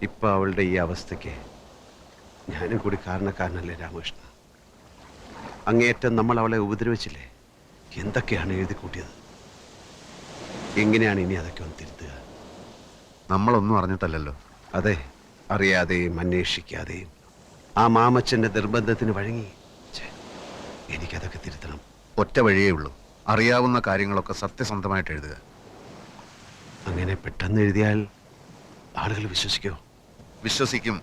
ഇപ്പൊ അവളുടെ ഈ അവസ്ഥയ്ക്ക് ഞാനും കൂടി കാരണക്കാരനല്ലേ രാമകൃഷ്ണ? അങ്ങേയറ്റം നമ്മൾ അവളെ ഉപദ്രവിച്ചില്ലേ? എന്തൊക്കെയാണ് എഴുതി കൂട്ടിയത്? എങ്ങനെയാണ് ഇനി അതൊക്കെ ഒന്ന് തിരുത്തുക? നമ്മളൊന്നും അറിഞ്ഞിട്ടല്ലല്ലോ. അതെ, അറിയാതെയും അന്വേഷിക്കാതെയും ആ മാമച്ചന്റെ നിർബന്ധത്തിന് വഴങ്ങി. എനിക്കതൊക്കെ തിരുത്തണം. ഒറ്റ വഴിയേ ഉള്ളൂ, അറിയാവുന്ന കാര്യങ്ങളൊക്കെ സത്യസന്ധമായിട്ട് എഴുതുക. അങ്ങനെ പെട്ടെന്ന് എഴുതിയാൽ ആളുകൾ വിശ്വസിക്കോ? വിശ്വസിക്കും.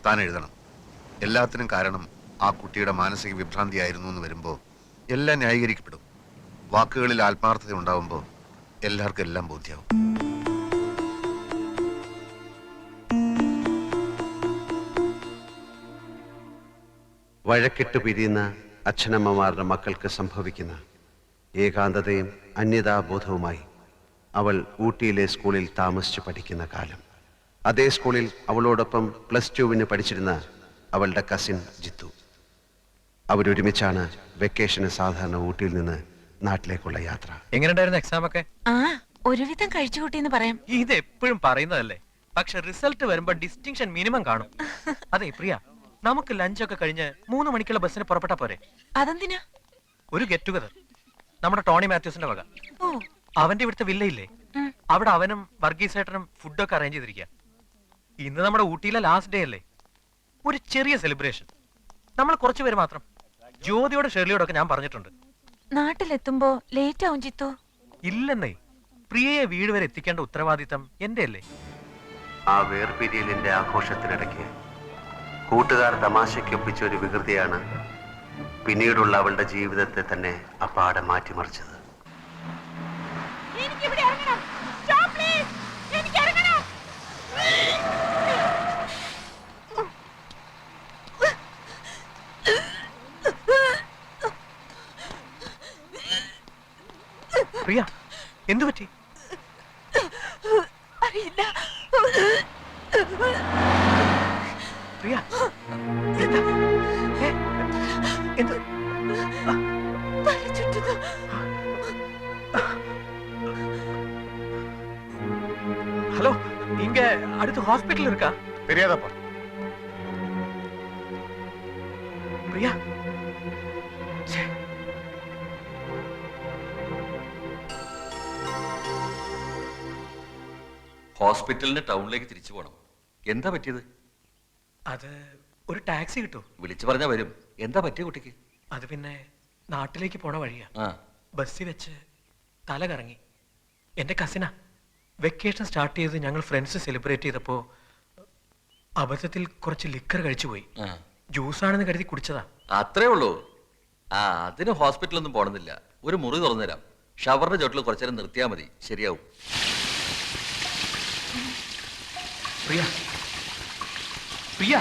താൻ എഴുതണം. എല്ലാത്തിനും കാരണം ആ കുട്ടിയുടെ മാനസിക വിഭ്രാന്തിയായിരുന്നു എന്ന് വരുമ്പോൾ എല്ലാം ന്യായീകരിക്കപ്പെടും. വാക്കുകളിൽ ആത്മാർത്ഥത ഉണ്ടാവുമ്പോൾ എല്ലാവർക്കും എല്ലാം ബോധ്യമാവും. വഴക്കിട്ട് പിരിയുന്ന അച്ഛനമ്മമാരുടെ മക്കൾക്ക് സംഭവിക്കുന്ന ഏകാന്തതയും അന്യതാബോധവുമായി അവൾ ഊട്ടിയിലെ സ്കൂളിൽ താമസിച്ചു പഠിക്കുന്ന കാലം. അതേ സ്കൂളിൽ അവളോടൊപ്പം +2 പഠിച്ചിരുന്ന അവളുടെ കസിൻ ജിത്തു. അവരൊരുമിച്ചാണ് വെക്കേഷന് സാധാരണ ഊട്ടിയിൽ നിന്ന് നാട്ടിലേക്കുള്ള യാത്ര. എങ്ങനെയുണ്ടായിരുന്നു എക്സാം ഒക്കെ? ഒരുവിധം കഴിച്ചു കൂട്ടിന്ന് പറയാം. ഇത് എപ്പോഴും പറയുന്നതല്ലേ, പക്ഷെ റിസൾട്ട് വരുമ്പോ ഡിസ്റ്റിങ്ഷൻ മിനിമം കാണും. അതെ പ്രിയ, നമുക്ക് ലഞ്ചൊക്കെ കഴിഞ്ഞ് 3 മണിക്കുള്ള ബസ്സിന് പുറപ്പെട്ടാ പോരെ? അതെന്തിനാ? ഒരു ഗെറ്റ് ടുഗദർ, നമ്മുടെ ടോണി മാത്യൂസിന്റെ വക. അവന്റെ ഇവിടുത്തെ വില്ലയില്ലേ, അവിടെ അവനും വർഗീസേട്ടനും ഫുഡൊക്കെ അറേഞ്ച് ചെയ്തിരിക്കുക. ഇന്ന് നമ്മുടെ ഊട്ടിയിലെ ലാസ്റ്റ് ഡേ അല്ലേ, ഒരു ചെറിയ സെലിബ്രേഷൻ. നമ്മൾ കുറച്ചു പേര് മാത്രം. ജ്യോതിയോട് ഷെർലിയോടൊക്കെ ഞാൻ പറഞ്ഞിട്ടുണ്ട്. നാട്ടിലെത്തുമ്പോ ലേറ്റ് ആവും ജിത്തു. ഇല്ലെന്നേ, പ്രിയയെ വീട് വരെ എത്തിക്കേണ്ട ഉത്തരവാദിത്തം എന്റെ അല്ലേ. ആ വേർപിരിയലിന്റെ ആഘോഷത്തിനിടയ്ക്ക് കൂട്ടുകാർ തമാശയ്ക്കൊപ്പിച്ച ഒരു വികൃതിയാണ് പിന്നീടുള്ള അവളുടെ ജീവിതത്തെ തന്നെ അപ്പാടെ മാറ്റിമറിച്ചത്. പ്രിയ, എന്തു പറ്റി? അറിയില്ല. പ്രിയ, എന്താ? എന്ത്? ஹலோ, இங்க அடுத்து ஹாஸ்பிடல் இருக்கா? தெரியாதப்பா. பிரியா, ഹോസ്പിറ്റലിന് ടൗണിലേക്ക് തിരിച്ചു പോകണം. എന്താ പറ്റിയത്? അത് ഒരു ടാക്സി കിട്ടും. വിളിച്ചു പറഞ്ഞാ വരും. എന്താ പറ്റിയ കുട്ടിക്ക്? അത് പിന്നെ നാട്ടിലേക്ക് പോണ വഴിയാ. ബസ്സിൽ വെച്ച് തല കറങ്ങി. എന്റെ കസിനാ. വെക്കേഷൻ സ്റ്റാർട്ട് ചെയ്ത് ഞങ്ങൾ ഫ്രണ്ട്സ് സെലിബ്രേറ്റ് ചെയ്തപ്പോ അബദ്ധത്തിൽ കുറച്ച് ലിക്കർ കഴിച്ചു പോയി. ജ്യൂസാണെന്ന് കരുതി കുടിച്ചതാ. അത്രേ ഉള്ളൂ. അതിന് ഹോസ്പിറ്റലൊന്നും പോണമെന്നില്ല. ഒരു മുറി തുറന്നുതരാം. ഷവറിന്റെ ചോട്ടിൽ കുറച്ചേരം നിർത്തിയാൽ മതി, ശരിയാവും. പ്രിയ, പ്രിയ,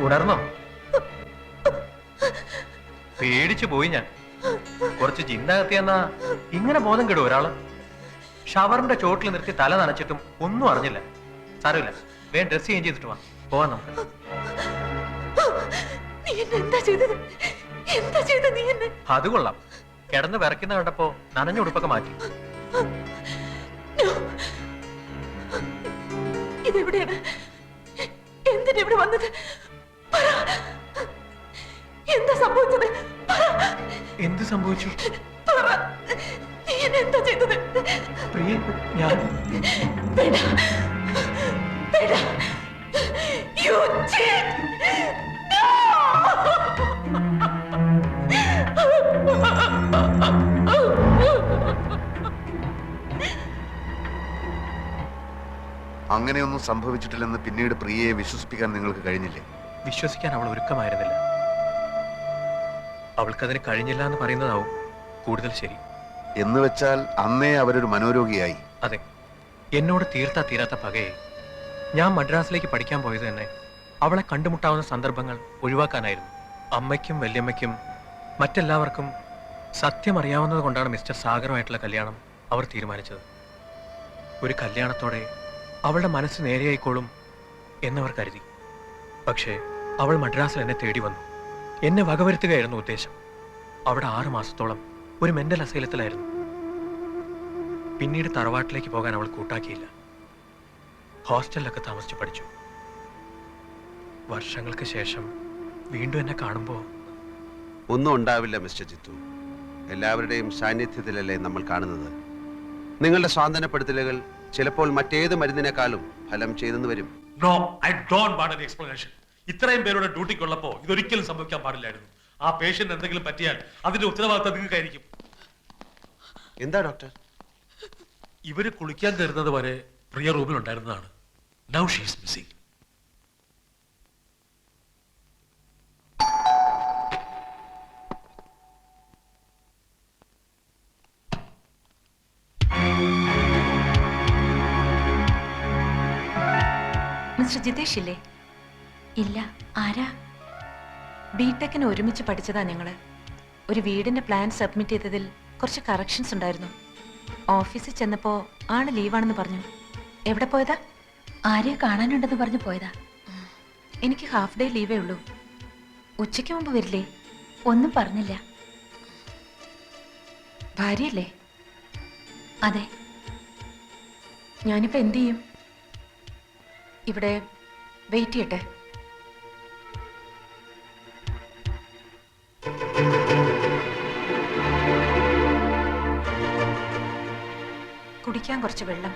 ഉണർന്നോ? പേടിച്ചു പോയി ഞാൻ. കുറച്ച് ജിന്നകത്തിയെന്നാ ഇങ്ങനെ ബോധം കെടും ഒരാള്. ഷവറിന്റെ ചോട്ടിൽ നിർത്തി തല നനച്ചിട്ടും ഒന്നും അറിഞ്ഞില്ല. സാരമില്ല, വേഗം ഡ്രസ് ചേഞ്ച് ചെയ്തിട്ട് വാ, പോവാൻ നമുക്ക്. അത് കൊള്ളാം. കിടന്ന് വിറയ്ക്കുന്ന കണ്ടപ്പോ നനഞ്ഞ ഉടുപ്പൊക്കെ മാറ്റി. ഇതെവിടെയാണ്? എന്തിനാ ഇവിടെ വന്നത്? എന്താ സംഭവിച്ചത്? എന്ത് സംഭവിച്ചു? നീ എന്നെ എന്താ ചെയ്തത്? പ്രിയ, ഞാൻ വേണ്ട, വേണ്ട. You cheat! അങ്ങനെയൊന്നും സംഭവിച്ചിട്ടില്ലെന്ന് പിന്നീട് പ്രിയയെ വിശ്വസിപ്പിക്കാൻ നിങ്ങൾക്ക് കഴിഞ്ഞില്ലേ? വിശ്വസിക്കാൻ അവൾ ഒരുക്കമായിരുന്നില്ല. അവൾക്കതിന് കഴിഞ്ഞില്ല എന്ന് പറയുന്നതാവും കൂടുതൽ ശരി. എന്ന് വെച്ചാൽ അന്നേ അവരൊരു മനോരോഗിയായി. അതെ, എന്നോട് തീർത്താ തീരാത്ത പകയെ ഞാൻ മദ്രാസിലേക്ക് പഠിക്കാൻ പോയത് തന്നെ അവളെ കണ്ടുമുട്ടാവുന്ന സന്ദർഭങ്ങൾ ഒഴിവാക്കാനായിരുന്നു. അമ്മയ്ക്കും വല്യമ്മയ്ക്കും മറ്റെല്ലാവർക്കും സത്യം അറിയാവുന്നത് കൊണ്ടാണ് മിസ്റ്റർ സാഗറുമായിട്ടുള്ള കല്യാണം അവർ തീരുമാനിച്ചത്. ഒരു കല്യാണത്തോടെ അവളുടെ മനസ്സ് നേരെയായിക്കോളും എന്നവർ കരുതി. പക്ഷേ അവൾ മദ്രാസിൽ എന്നെ തേടി വന്നു. എന്നെ വകവരുത്തുകയായിരുന്നു ഉദ്ദേശം. അവിടെ 6 മാസത്തോളം ഒരു മെന്റൽ അസൈലത്തിലായിരുന്നു. പിന്നീട് തറവാട്ടിലേക്ക് പോകാൻ അവൾ കൂട്ടാക്കിയില്ല. ഹോസ്റ്റലിലൊക്കെ താമസിച്ചു പഠിച്ചു. വർഷങ്ങൾക്ക് ശേഷം വീണ്ടും എന്നെ കാണുമ്പോൾ ഒന്നും ഉണ്ടാവില്ല മിസ്റ്റർ ജിത്തു. എല്ലാവരുടെയും സാന്നിധ്യത്തിലല്ലേ നമ്മൾ കാണുന്നത്. നിങ്ങളുടെ സ്വാന്തനപ്പെടുത്തലുകൾ ചിലപ്പോൾ മറ്റേത് മരുന്നിനേക്കാളും ഫലം ചെയ്തെന്ന് വരും. No, I don't want an explanation. ഇത്രയും പേരുടെ ഡ്യൂട്ടിക്കുള്ളപ്പോ ഇതൊരിക്കലും സംഭവിക്കാൻ പാടില്ലായിരുന്നു. ആ പേഷ്യന്റ് എന്തെങ്കിലും പറ്റിയാൽ അതിന്റെ ഉത്തരവാദിത്തം നിങ്ങൾക്കായിരിക്കും. എന്താ ഡോക്ടർ? ഇവര് കുളിക്കാൻ കയറുന്നത് വരെ പ്രിയ റൂമിൽ ഉണ്ടായിരുന്നതാണ്. Now she is missing. Mister Jitesh ഇല്ലേ? ഇല്ല. ആരാ? ബിടെക്കിന് ഒരുമിച്ച് പഠിച്ചതാ ഞങ്ങള്. ഒരു വീടിന്റെ പ്ലാൻ സബ്മിറ്റ് ചെയ്തതിൽ കുറച്ച് കറക്ഷൻസ് ഉണ്ടായിരുന്നു. ഓഫീസിൽ ചെന്നപ്പോ ആള് ലീവാണെന്ന് പറഞ്ഞു. എവിടെ പോയതാ? ആരെയോ കാണാനുണ്ടെന്ന് പറഞ്ഞു പോയതാ. എനിക്ക് ഹാഫ് ഡേ ലീവേ ഉള്ളൂ. ഉച്ചയ്ക്ക് മുമ്പ് വരില്ലേ? ഒന്നും പറഞ്ഞില്ല. ഭാര്യയല്ലേ? അതെ. ഞാനിപ്പോ എന്ത് ചെയ്യും? ഇവിടെ വെയിറ്റ് ചെയ്യട്ടെ? കുടിക്കാൻ കുറച്ച് വെള്ളം.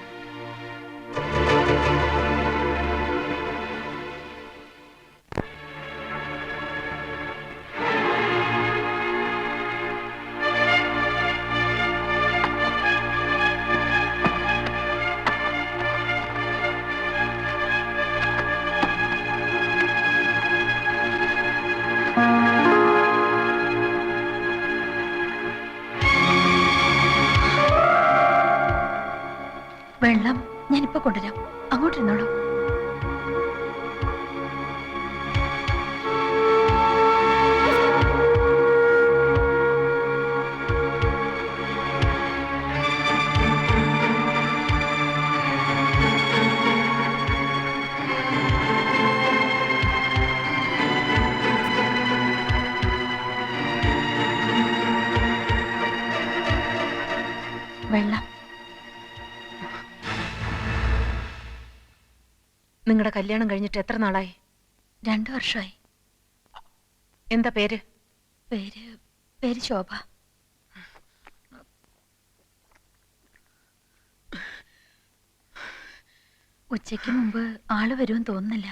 വെള്ളം ഞാനിപ്പോ കൊണ്ടുവരാം. അങ്ങോട്ടിരുന്നോളൂ. വെള്ളം. നിങ്ങളുടെ കല്യാണം കഴിഞ്ഞിട്ട് എത്ര നാളായി? 2 വർഷമായി. എന്താ പേര്? പേര് ശോഭ. ഉച്ചയ്ക്ക് മുമ്പ് ആള് വരുമെന്ന് തോന്നുന്നില്ല.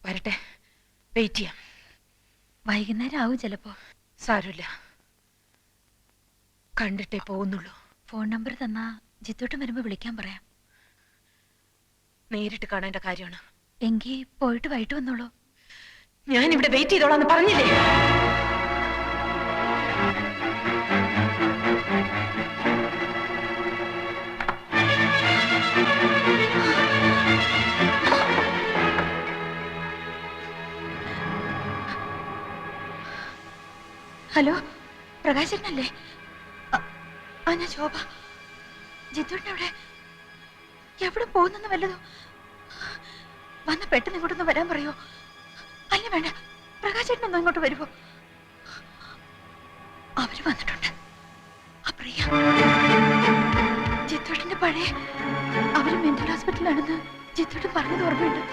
വരട്ടെ, വെയിറ്റ് ചെയ്യാം. വൈകുന്നേരം ആവും ചിലപ്പോ. സാരമില്ല, കണ്ടിട്ടേ പോകുന്നുള്ളൂ. ഫോൺ നമ്പർ തന്നാ ജിത്തോട്ട് വരുമ്പോ വിളിക്കാൻ പറയാം. നേരിട്ട് കാണേണ്ട കാര്യമാണ്. എങ്കിൽ പോയിട്ട് വൈകിട്ട് വന്നോളൂ. ഞാൻ ഇവിടെ വെയിറ്റ് ചെയ്തോളാന്ന് പറഞ്ഞില്ലേ? ഹലോ, പ്രകാശനല്ലേ? ഞാൻ ശോഭ. ജിത്തുവിന്റെ അവിടെ എവിടെ പോകുന്നെന്ന് വല്ലതും വന്ന് പെട്ടെന്ന് ഇങ്ങോട്ടൊന്ന് വരാൻ പറയോ? അല്ല വേണ്ട, പ്രകാശേട്ടനൊന്നും ഇങ്ങോട്ട് വരുമോ? അവര് വന്നിട്ടുണ്ട്. അപ്രിയ, ജിത്തുവേട്ടന്റെ പഴയ അവര് മെന്റൽ ഹോസ്പിറ്റലാണെന്ന് ജിത്തുവേട്ടൻ പറഞ്ഞത് ഓർമ്മയുണ്ട്.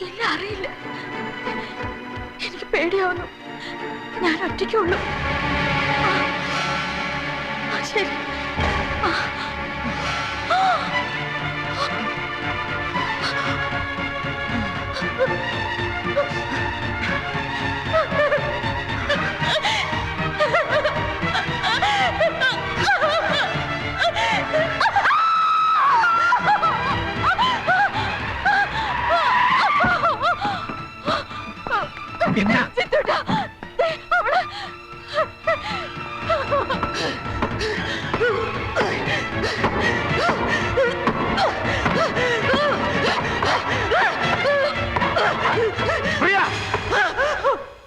ഇല്ല, അറിയില്ല. എനിക്ക് പേടിയാവുന്നു. ഞാൻ ഒറ്റയ്ക്കുള്ളൂ. ശരി.